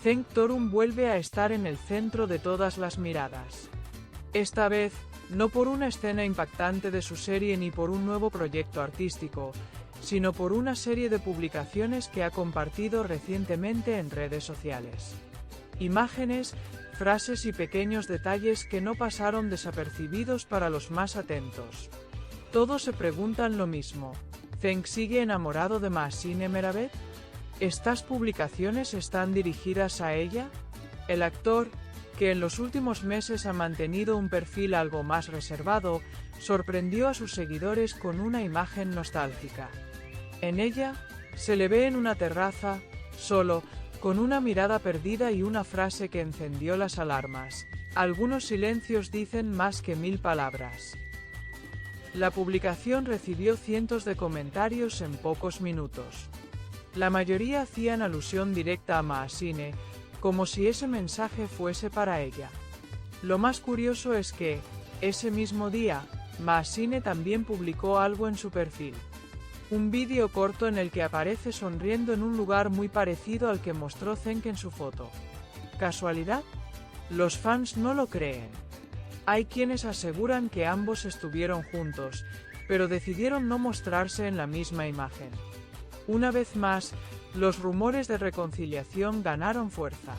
Zeng Torun vuelve a estar en el centro de todas las miradas. Esta vez, no por una escena impactante de su serie ni por un nuevo proyecto artístico, sino por una serie de publicaciones que ha compartido recientemente en redes sociales. Imágenes, frases y pequeños detalles que no pasaron desapercibidos para los más atentos. Todos se preguntan lo mismo: ¿Zeng sigue enamorado de Mahsine Meravet? ¿Estas publicaciones están dirigidas a ella? El actor, que en los últimos meses ha mantenido un perfil algo más reservado, sorprendió a sus seguidores con una imagen nostálgica. En ella, se le ve en una terraza, solo, con una mirada perdida y una frase que encendió las alarmas: algunos silencios dicen más que 1000 palabras. La publicación recibió cientos de comentarios en pocos minutos. La mayoría hacían alusión directa a Mahsine, como si ese mensaje fuese para ella. Lo más curioso es que, ese mismo día, Mahsine también publicó algo en su perfil. Un vídeo corto en el que aparece sonriendo en un lugar muy parecido al que mostró Zeng en su foto. ¿Casualidad? Los fans no lo creen. Hay quienes aseguran que ambos estuvieron juntos, pero decidieron no mostrarse en la misma imagen. Una vez más, los rumores de reconciliación ganaron fuerza.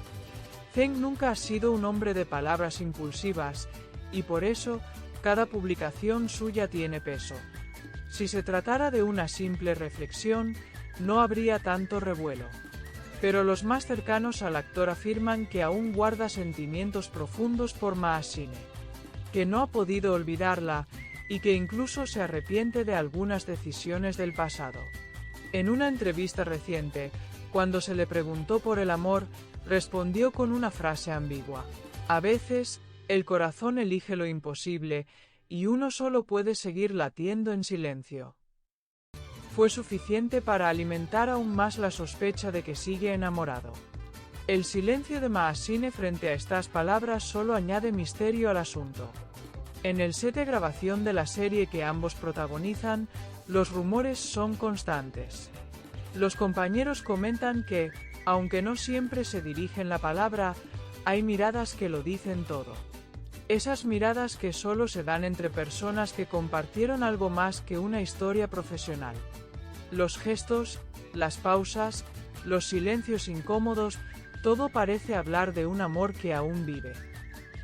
Zeng nunca ha sido un hombre de palabras impulsivas, y por eso, cada publicación suya tiene peso. Si se tratara de una simple reflexión, no habría tanto revuelo. Pero los más cercanos al actor afirman que aún guarda sentimientos profundos por Mahsine, que no ha podido olvidarla, y que incluso se arrepiente de algunas decisiones del pasado. En una entrevista reciente, cuando se le preguntó por el amor, respondió con una frase ambigua: a veces, el corazón elige lo imposible, y uno solo puede seguir latiendo en silencio. Fue suficiente para alimentar aún más la sospecha de que sigue enamorado. El silencio de Mahsine frente a estas palabras solo añade misterio al asunto. En el set de grabación de la serie que ambos protagonizan, los rumores son constantes. Los compañeros comentan que, aunque no siempre se dirigen la palabra, hay miradas que lo dicen todo. Esas miradas que solo se dan entre personas que compartieron algo más que una historia profesional. Los gestos, las pausas, los silencios incómodos, todo parece hablar de un amor que aún vive.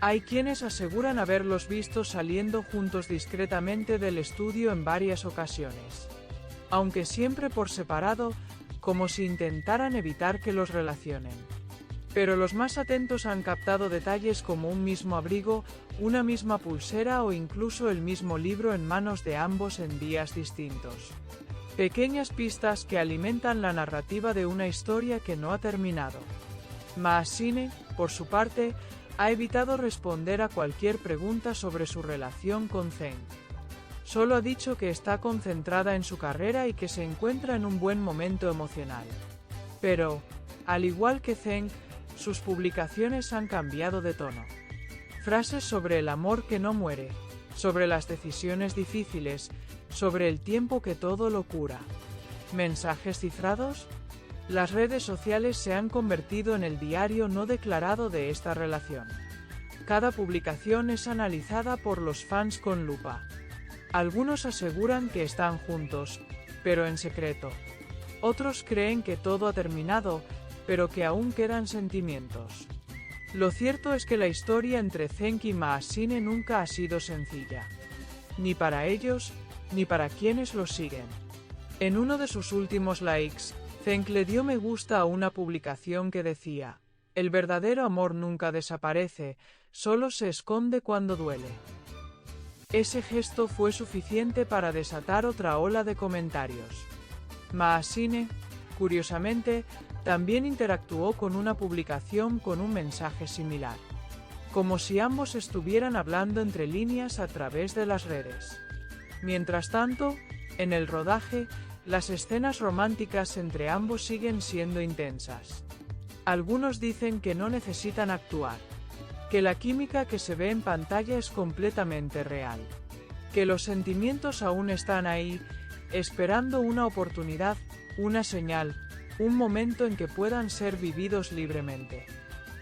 Hay quienes aseguran haberlos visto saliendo juntos discretamente del estudio en varias ocasiones. Aunque siempre por separado, como si intentaran evitar que los relacionen. Pero los más atentos han captado detalles como un mismo abrigo, una misma pulsera o incluso el mismo libro en manos de ambos en días distintos. Pequeñas pistas que alimentan la narrativa de una historia que no ha terminado. Mahsine, por su parte, ha evitado responder a cualquier pregunta sobre su relación con Zeng. Solo ha dicho que está concentrada en su carrera y que se encuentra en un buen momento emocional. Pero, al igual que Zeng, sus publicaciones han cambiado de tono. Frases sobre el amor que no muere, sobre las decisiones difíciles, sobre el tiempo que todo lo cura. ¿Mensajes cifrados? Las redes sociales se han convertido en el diario no declarado de esta relación. Cada publicación es analizada por los fans con lupa. Algunos aseguran que están juntos, pero en secreto. Otros creen que todo ha terminado, pero que aún quedan sentimientos. Lo cierto es que la historia entre Zeng y Mahsine nunca ha sido sencilla. Ni para ellos, ni para quienes los siguen. En uno de sus últimos likes, Zeng le dio me gusta a una publicación que decía: el verdadero amor nunca desaparece, solo se esconde cuando duele. Ese gesto fue suficiente para desatar otra ola de comentarios. Mahsine, curiosamente, también interactuó con una publicación con un mensaje similar. Como si ambos estuvieran hablando entre líneas a través de las redes. Mientras tanto, en el rodaje, las escenas románticas entre ambos siguen siendo intensas. Algunos dicen que no necesitan actuar. Que la química que se ve en pantalla es completamente real. Que los sentimientos aún están ahí, esperando una oportunidad, una señal, un momento en que puedan ser vividos libremente.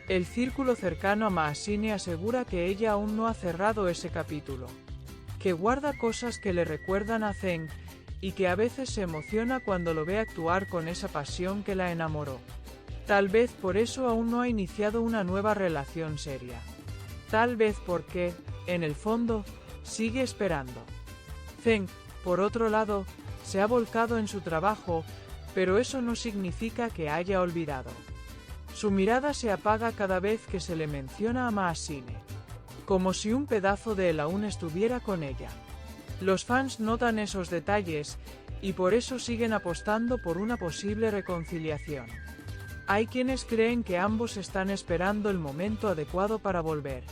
El círculo cercano a Mahasine asegura que ella aún no ha cerrado ese capítulo, que guarda cosas que le recuerdan a Zeng, y que a veces se emociona cuando lo ve actuar con esa pasión que la enamoró. Tal vez por eso aún no ha iniciado una nueva relación seria. Tal vez porque, en el fondo, sigue esperando. Zeng, por otro lado, se ha volcado en su trabajo, pero eso no significa que haya olvidado. Su mirada se apaga cada vez que se le menciona a Mahasine, como si un pedazo de él aún estuviera con ella. Los fans notan esos detalles, y por eso siguen apostando por una posible reconciliación. Hay quienes creen que ambos están esperando el momento adecuado para volver,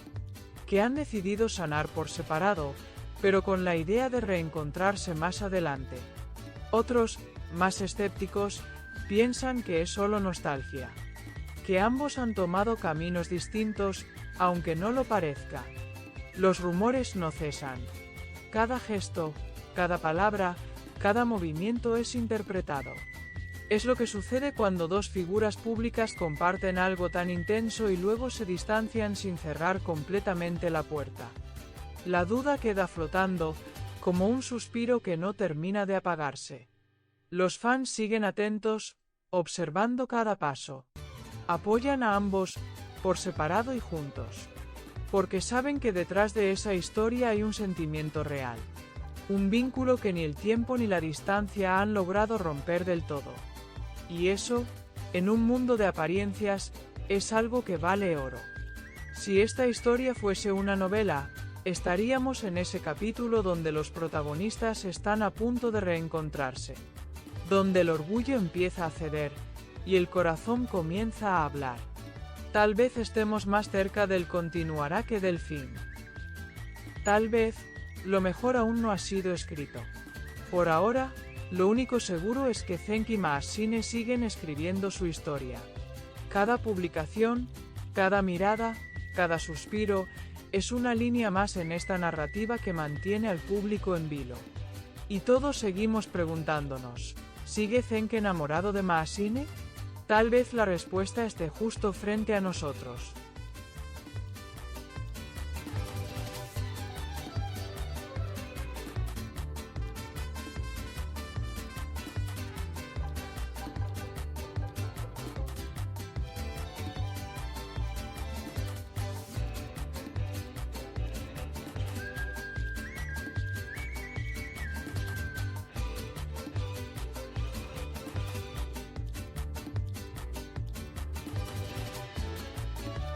que han decidido sanar por separado, pero con la idea de reencontrarse más adelante. Otros, más escépticos, piensan que es solo nostalgia, que ambos han tomado caminos distintos, aunque no lo parezca. Los rumores no cesan. Cada gesto, cada palabra, cada movimiento es interpretado. Es lo que sucede cuando dos figuras públicas comparten algo tan intenso y luego se distancian sin cerrar completamente la puerta. La duda queda flotando, como un suspiro que no termina de apagarse. Los fans siguen atentos, observando cada paso. Apoyan a ambos, por separado y juntos, porque saben que detrás de esa historia hay un sentimiento real. Un vínculo que ni el tiempo ni la distancia han logrado romper del todo. Y eso, en un mundo de apariencias, es algo que vale oro. Si esta historia fuese una novela, estaríamos en ese capítulo donde los protagonistas están a punto de reencontrarse, donde el orgullo empieza a ceder, y el corazón comienza a hablar. Tal vez estemos más cerca del continuará que del fin. Tal vez, lo mejor aún no ha sido escrito. Por ahora, lo único seguro es que Zeng y Mahasine siguen escribiendo su historia. Cada publicación, cada mirada, cada suspiro, es una línea más en esta narrativa que mantiene al público en vilo. Y todos seguimos preguntándonos, ¿sigue Zeng enamorado de Mahasine? Tal vez la respuesta esté justo frente a nosotros.